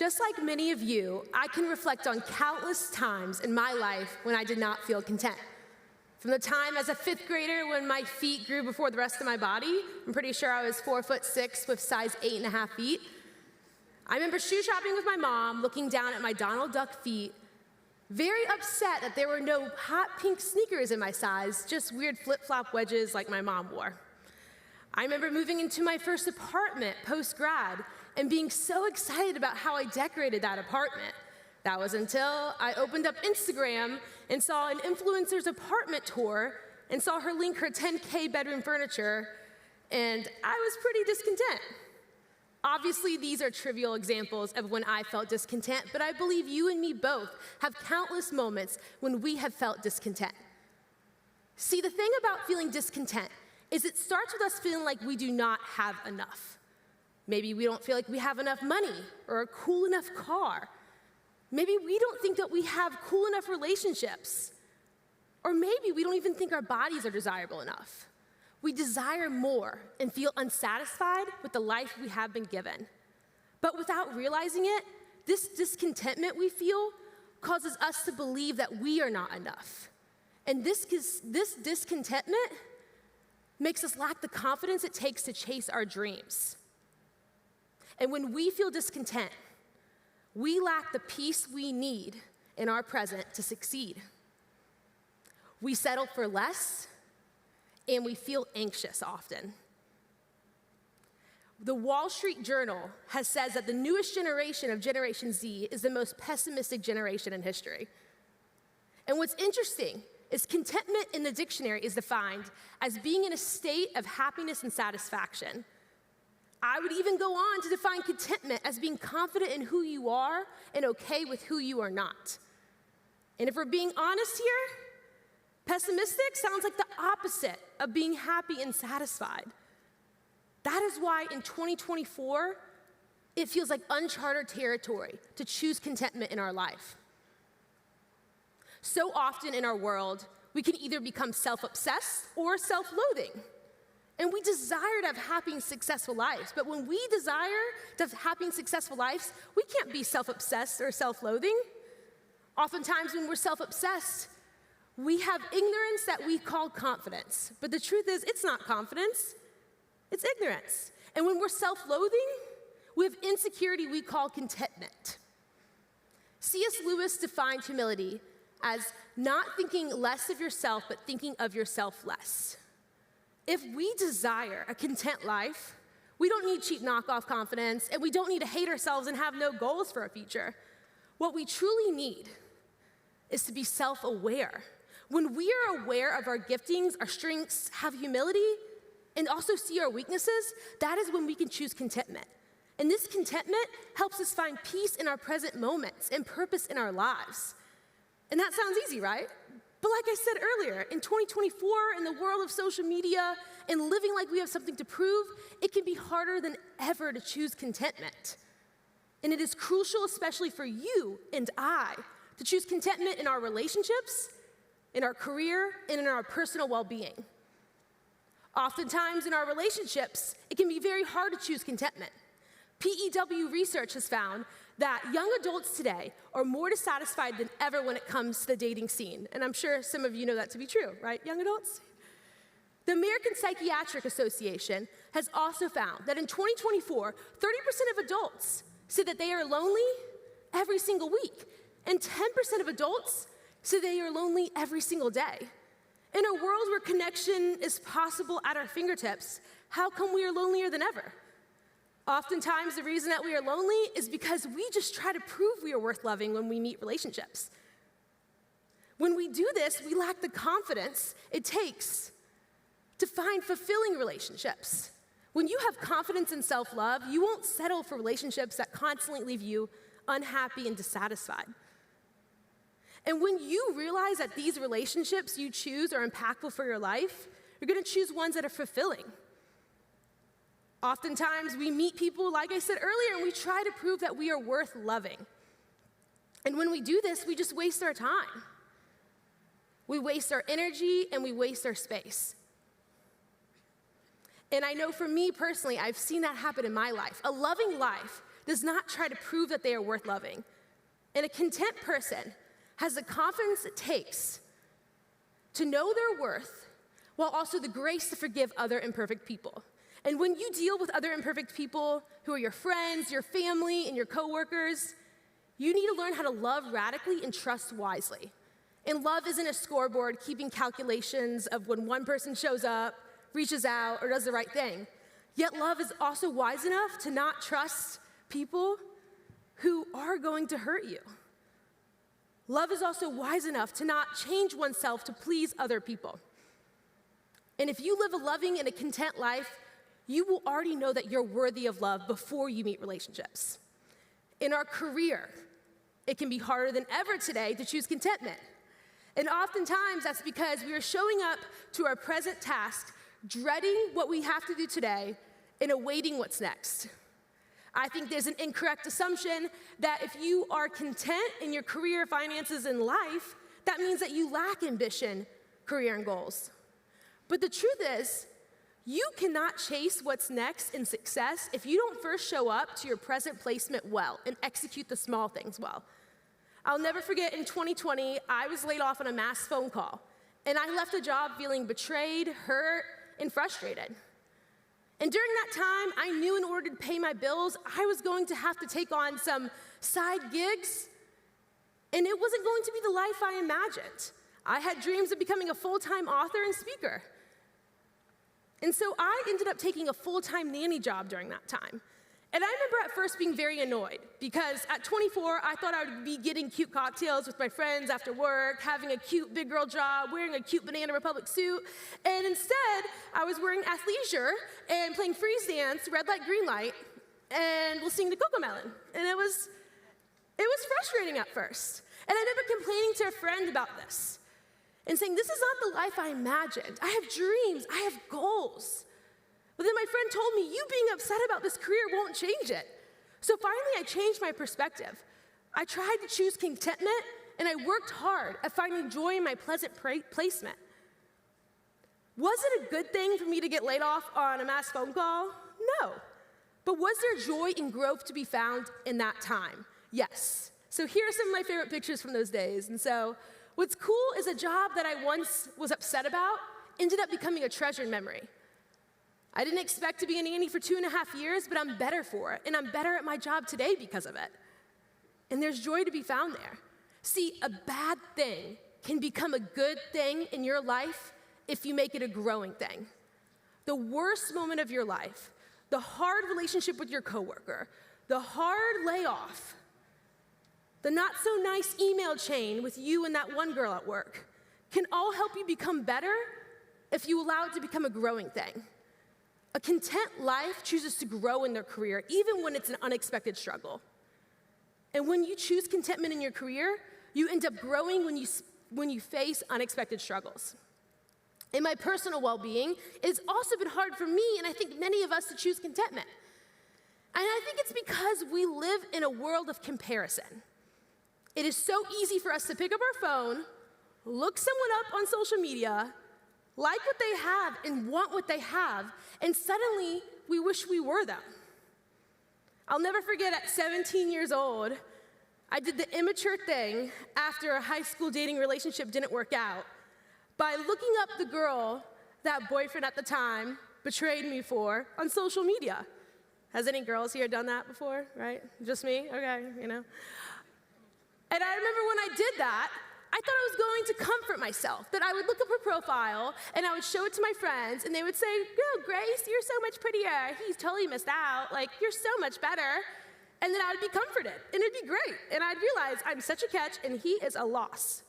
Just like many of you, I can reflect on countless times in my life when I did not feel content. From the time as a 5th grader when my feet grew before the rest of my body, I'm pretty sure I was 4'6" with size 8.5 feet. I remember shoe shopping with my mom, looking down at my Donald Duck feet, very upset that there were no hot pink sneakers in my size, just weird flip-flop wedges like my mom wore. I remember moving into my first apartment post-grad and being so excited about how I decorated that apartment. That was until I opened up Instagram and saw an influencer's apartment tour and saw her link her 10K bedroom furniture, and I was pretty discontent. Obviously, these are trivial examples of when I felt discontent, but I believe you and me both have countless moments when we have felt discontent. See, the thing about feeling discontent is it starts with us feeling like we do not have enough. Maybe we don't feel like we have enough money or a cool enough car. Maybe we don't think that we have cool enough relationships. Or maybe we don't even think our bodies are desirable enough. We desire more and feel unsatisfied with the life we have been given. But without realizing it, this discontentment we feel causes us to believe that we are not enough. And this discontentment makes us lack the confidence it takes to chase our dreams. And when we feel discontent, we lack the peace we need in our present to succeed. We settle for less, and we feel anxious often. The Wall Street Journal has said that the newest generation of Generation Z is the most pessimistic generation in history. And what's interesting is contentment in the dictionary is defined as being in a state of happiness and satisfaction. I would even go on to define contentment as being confident in who you are and okay with who you are not. And if we're being honest here, pessimistic sounds like the opposite of being happy and satisfied. That is why in 2024, it feels like uncharted territory to choose contentment in our life. So often in our world, we can either become self-obsessed or self-loathing. And we desire to have happy and successful lives. But when we desire to have happy and successful lives, we can't be self-obsessed or self-loathing. Oftentimes when we're self-obsessed, we have ignorance that we call confidence. But the truth is, it's not confidence, it's ignorance. And when we're self-loathing, we have insecurity we call contentment. C.S. Lewis defined humility as not thinking less of yourself, but thinking of yourself less. If we desire a content life, we don't need cheap knockoff confidence, and we don't need to hate ourselves and have no goals for our future. What we truly need is to be self-aware. When we are aware of our giftings, our strengths, have humility, and also see our weaknesses, that is when we can choose contentment. And this contentment helps us find peace in our present moments and purpose in our lives. And that sounds easy, right? But like I said earlier, in 2024, in the world of social media and living like we have something to prove, it can be harder than ever to choose contentment. And it is crucial, especially for you and I, to choose contentment in our relationships, in our career, and in our personal well-being. Oftentimes in our relationships, it can be very hard to choose contentment. PEW research has found that young adults today are more dissatisfied than ever when it comes to the dating scene. And I'm sure some of you know that to be true, right, young adults? The American Psychiatric Association has also found that in 2024, 30% of adults say that they are lonely every single week, and 10% of adults say they are lonely every single day. In a world where connection is possible at our fingertips, how come we are lonelier than ever? Oftentimes, the reason that we are lonely is because we just try to prove we are worth loving when we meet relationships. When we do this, we lack the confidence it takes to find fulfilling relationships. When you have confidence and self-love, you won't settle for relationships that constantly leave you unhappy and dissatisfied. And when you realize that these relationships you choose are impactful for your life, you're going to choose ones that are fulfilling. Oftentimes, we meet people, like I said earlier, and we try to prove that we are worth loving. And when we do this, we just waste our time. We waste our energy, and we waste our space. And I know for me personally, I've seen that happen in my life. A loving life does not try to prove that they are worth loving. And a content person has the confidence it takes to know their worth while also the grace to forgive other imperfect people. And when you deal with other imperfect people who are your friends, your family, and your coworkers, you need to learn how to love radically and trust wisely. And love isn't a scoreboard keeping calculations of when one person shows up, reaches out, or does the right thing. Yet love is also wise enough to not trust people who are going to hurt you. Love is also wise enough to not change oneself to please other people. And if you live a loving and a content life, you will already know that you're worthy of love before you meet relationships. In our career, it can be harder than ever today to choose contentment. And oftentimes that's because we are showing up to our present task, dreading what we have to do today and awaiting what's next. I think there's an incorrect assumption that if you are content in your career, finances, and life, that means that you lack ambition, career, and goals. But the truth is, you cannot chase what's next in success if you don't first show up to your present placement well and execute the small things well. I'll never forget in 2020, I was laid off on a mass phone call, and I left the job feeling betrayed, hurt, and frustrated. And during that time, I knew in order to pay my bills, I was going to have to take on some side gigs, and it wasn't going to be the life I imagined. I had dreams of becoming a full-time author and speaker. And so I ended up taking a full-time nanny job during that time. And I remember at first being very annoyed because at 24, I thought I would be getting cute cocktails with my friends after work, having a cute big girl job, wearing a cute Banana Republic suit. And instead, I was wearing athleisure and playing freeze dance, red light, green light, and listening to Cocomelon. And it was frustrating at first. And I remember complaining to a friend about this and saying, this is not the life I imagined. I have dreams, I have goals. But then my friend told me, you being upset about this career won't change it. So finally, I changed my perspective. I tried to choose contentment, and I worked hard at finding joy in my pleasant placement. Was it a good thing for me to get laid off on a mass phone call? No. But was there joy and growth to be found in that time? Yes. So here are some of my favorite pictures from those days. And so what's cool is a job that I once was upset about ended up becoming a treasured memory. I didn't expect to be a nanny for 2.5 years, but I'm better for it, and I'm better at my job today because of it. And there's joy to be found there. See, a bad thing can become a good thing in your life if you make it a growing thing. The worst moment of your life, the hard relationship with your coworker, the hard layoff, the not so nice email chain with you and that one girl at work can all help you become better if you allow it to become a growing thing. A content life chooses to grow in their career, even when it's an unexpected struggle. And when you choose contentment in your career, you end up growing when you face unexpected struggles. In my personal well-being, it's also been hard for me, and I think many of us, to choose contentment. And I think it's because we live in a world of comparison. It is so easy for us to pick up our phone, look someone up on social media, like what they have and want what they have, and suddenly we wish we were them. I'll never forget at 17 years old, I did the immature thing after a high school dating relationship didn't work out by looking up the girl that boyfriend at the time betrayed me for on social media. Has any girls here done that before, right? Just me? Okay, you know. And I remember when I did that, I thought I was going to comfort myself, that I would look up her profile, and I would show it to my friends, and they would say, "Oh, Grace, you're so much prettier. He's totally missed out. Like, you're so much better." And then I would be comforted, and it'd be great. And I'd realize I'm such a catch, and he is a loss.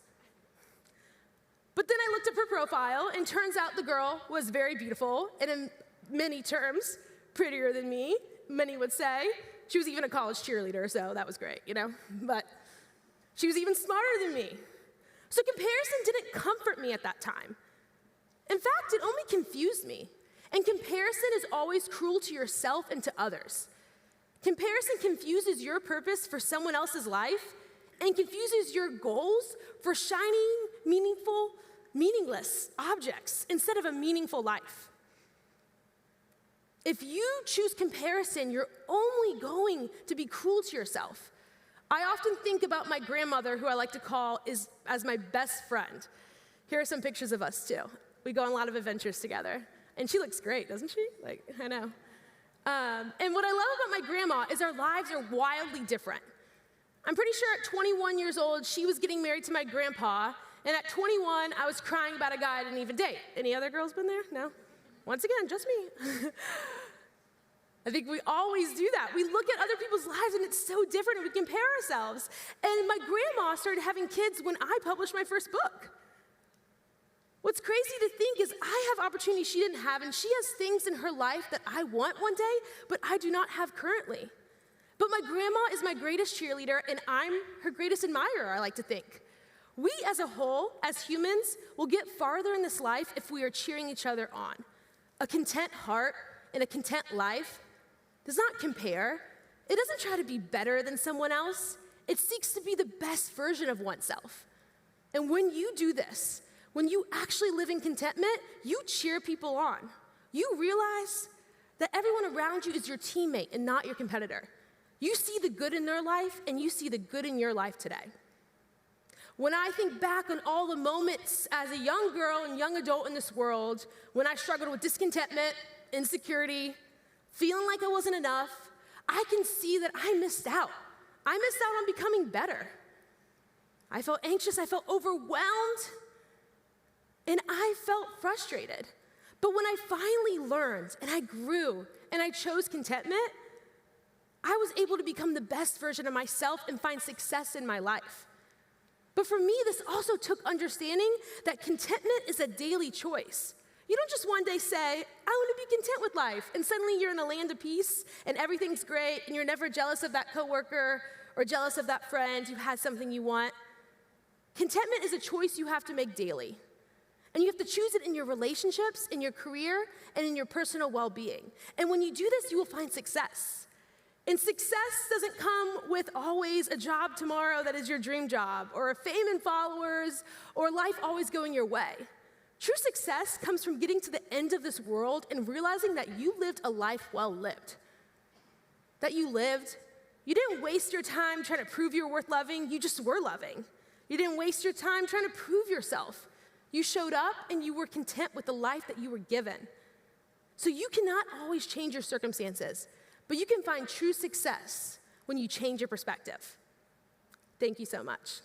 But then I looked up her profile, and turns out the girl was very beautiful, and in many terms, prettier than me, many would say. She was even a college cheerleader, so that was great, you know? But she was even smarter than me. So comparison didn't comfort me at that time. In fact, it only confused me. And comparison is always cruel to yourself and to others. Comparison confuses your purpose for someone else's life and confuses your goals for shining, meaningless objects instead of a meaningful life. If you choose comparison, you're only going to be cruel to yourself. I often think about my grandmother, who I like to call as my best friend. Here are some pictures of us, too. We go on a lot of adventures together. And she looks great, doesn't she? I know. And what I love about my grandma is our lives are wildly different. I'm pretty sure at 21 years old, she was getting married to my grandpa, and at 21, I was crying about a guy I didn't even date. Any other girls been there? No? Once again, just me. I think we always do that. We look at other people's lives, and it's so different, and we compare ourselves. And my grandma started having kids when I published my first book. What's crazy to think is I have opportunities she didn't have, and she has things in her life that I want one day, but I do not have currently. But my grandma is my greatest cheerleader, and I'm her greatest admirer, I like to think. We as a whole, as humans, will get farther in this life if we are cheering each other on. A content heart and a content life does not compare. It doesn't try to be better than someone else. It seeks to be the best version of oneself. And when you do this, when you actually live in contentment, you cheer people on. You realize that everyone around you is your teammate and not your competitor. You see the good in their life, and you see the good in your life today. When I think back on all the moments as a young girl and young adult in this world, when I struggled with discontentment, insecurity, feeling like I wasn't enough, I can see that I missed out. I missed out on becoming better. I felt anxious, I felt overwhelmed, and I felt frustrated. But when I finally learned, and I grew, and I chose contentment, I was able to become the best version of myself and find success in my life. But for me, this also took understanding that contentment is a daily choice. You don't just one day say, I want to be content with life, and suddenly you're in a land of peace, and everything's great, and you're never jealous of that coworker or jealous of that friend who has something you want. Contentment is a choice you have to make daily. And you have to choose it in your relationships, in your career, and in your personal well-being. And when you do this, you will find success. And success doesn't come with always a job tomorrow that is your dream job, or fame and followers, or life always going your way. True success comes from getting to the end of this world and realizing that you lived a life well lived. That you didn't waste your time trying to prove you're worth loving, you just were loving. You didn't waste your time trying to prove yourself. You showed up and you were content with the life that you were given. So you cannot always change your circumstances, but you can find true success when you change your perspective. Thank you so much.